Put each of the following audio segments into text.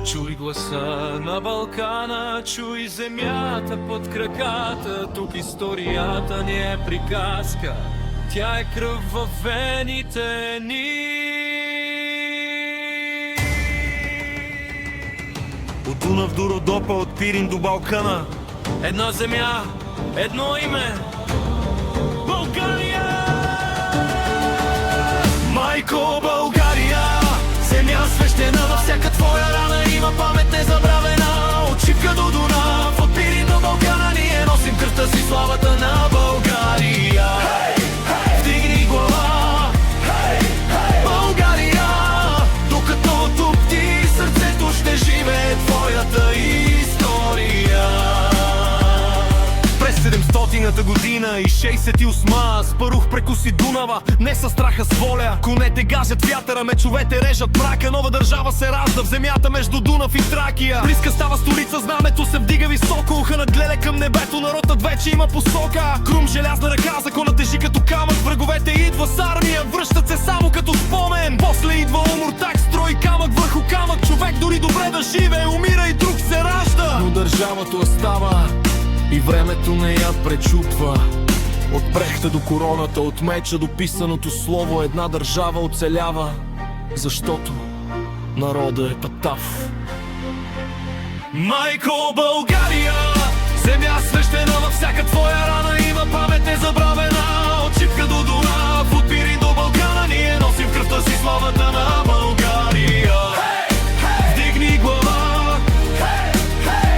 Чуй гласа на Балкана, чуй земята под краката. Тук историята не е приказка, тя е кръв във вените ни. От Дунав до Родопа, от Пирин до Балкана, Една земя, едно име, България! майко България, земя свещена, във всяка твоя рана има памет незабравена. От Шипка до Дунав, от Пирин до Балкана, ние носим кръвта си, славата на България. Вдигни глава, България, докато тупти сърцето, ще живее твоята история. През 700-та година и 68-ма Спарух прекуси Дунава, не със страха, с воля. Конете гажат вятъра, мечовете режат мрака. Нова държава се ражда в земята между Дунав и Тракия. Близка става столица, знамето се вдига високо. Уханът гледа към небето, народът вече има посока. Крум, желязна ръка, законът тежи като камък. Враговете идва с армия, връщат се само като спомен. После идва Омуртаг, строй камък върху камък. Човек дори добре да живее, умира и друг се ражда. Но държавата остава и времето не я пречупва. От брехта до короната, от меча до писаното слово, една държава оцелява, защото народът е патав. Майко България, земя свещена, във всяка твоя рана има памет незабравена. От Шипка до Дунав, от Пирин до Балкана, ние носим в кръвта си славата на България. Вдигни глава,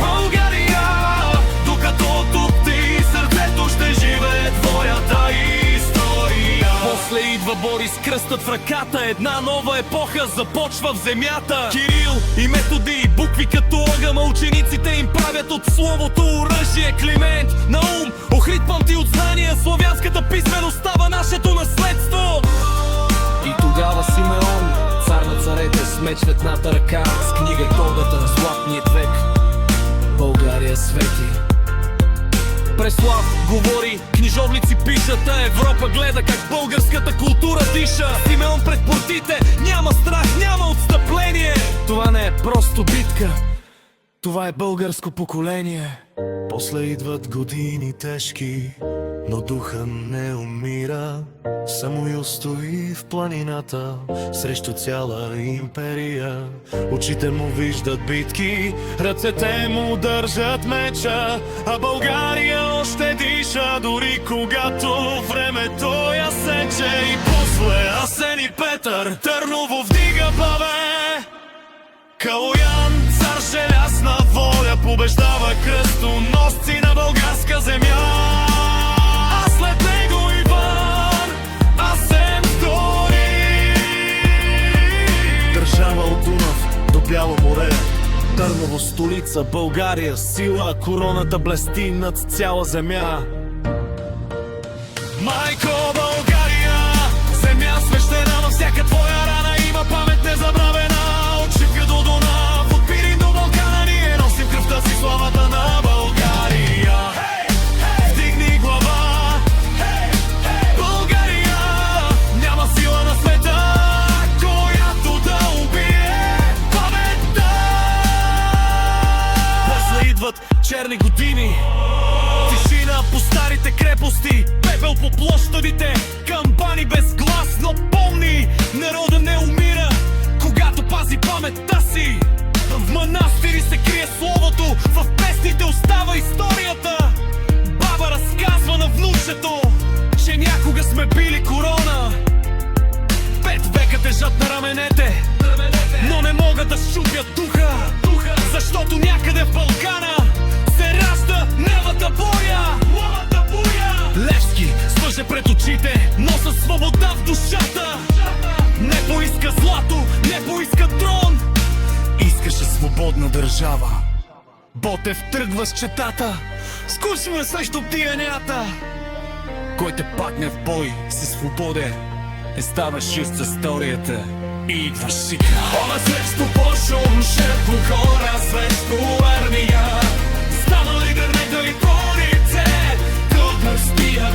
България, докато тупти сърцето, ще живее твоята история. После идва Борис, кръстът в ръката, една нова епоха започва в земята. Кирил и Методи, букви като огън, учениците им правят от словото оръжие. Климент, Наум, Охрид, Памти от знания, славянската писменост става нашето наследство. И тогава Симеон, цар на царете, с меч в едната ръка, с книга Тодата, златният век, България свети. Преслав говори, книжовници пишат, а Европа гледа как българската култура диша. Симеон пред портите, няма страх, няма отстъпление. Това не е просто битка, това е българско поколение. После идват години тежки, но духа не умира. Самуил стои в планината срещу цяла империя. Очите му виждат битки, ръцете му държат меча, а България още диша, дори когато времето я сече. И после Асен и Петър, Търново вдига бабе. Калоян, цар желязна воля, побеждава кръстоносци на българска земя. А след него Иван, Асен II. Държава от Дунав до Бяло море, Търново столица, България сила, короната блести над цяла земя. Майко България, земя свещена, във всяка твоя рана има памет незабравена. От Шипка до Дунав, от Пирин до Балкана, ние носим кръвта си, славата на България. Вдигни глава, България, няма сила на света, която да убие паметта. После идват черни години, тишина по старите крепости, пепел по площадите, камбани безгласно помни. Народа не умира, когато пази паметта си. В манастири се крие словото, в песните остава историята. Баба разказва на внучето, че някога сме били корона. 5 века тежат на раменете, но не могат да щупят духа, защото някъде в Балкана се ражда новата боя. Левски с мъже пред очите, носа свобода в душата. Не поиска злато, не поиска трон, искаше свободна държава. Ботев тръгва с четата, скучва срещу пиянята. Кой те падне в бой, си свободен, не ставаш чист за историята. И идва шика. Ова срещу по-шум, шефо хора, срещу армия. Стана лидер, нека ли творице, трудно спия.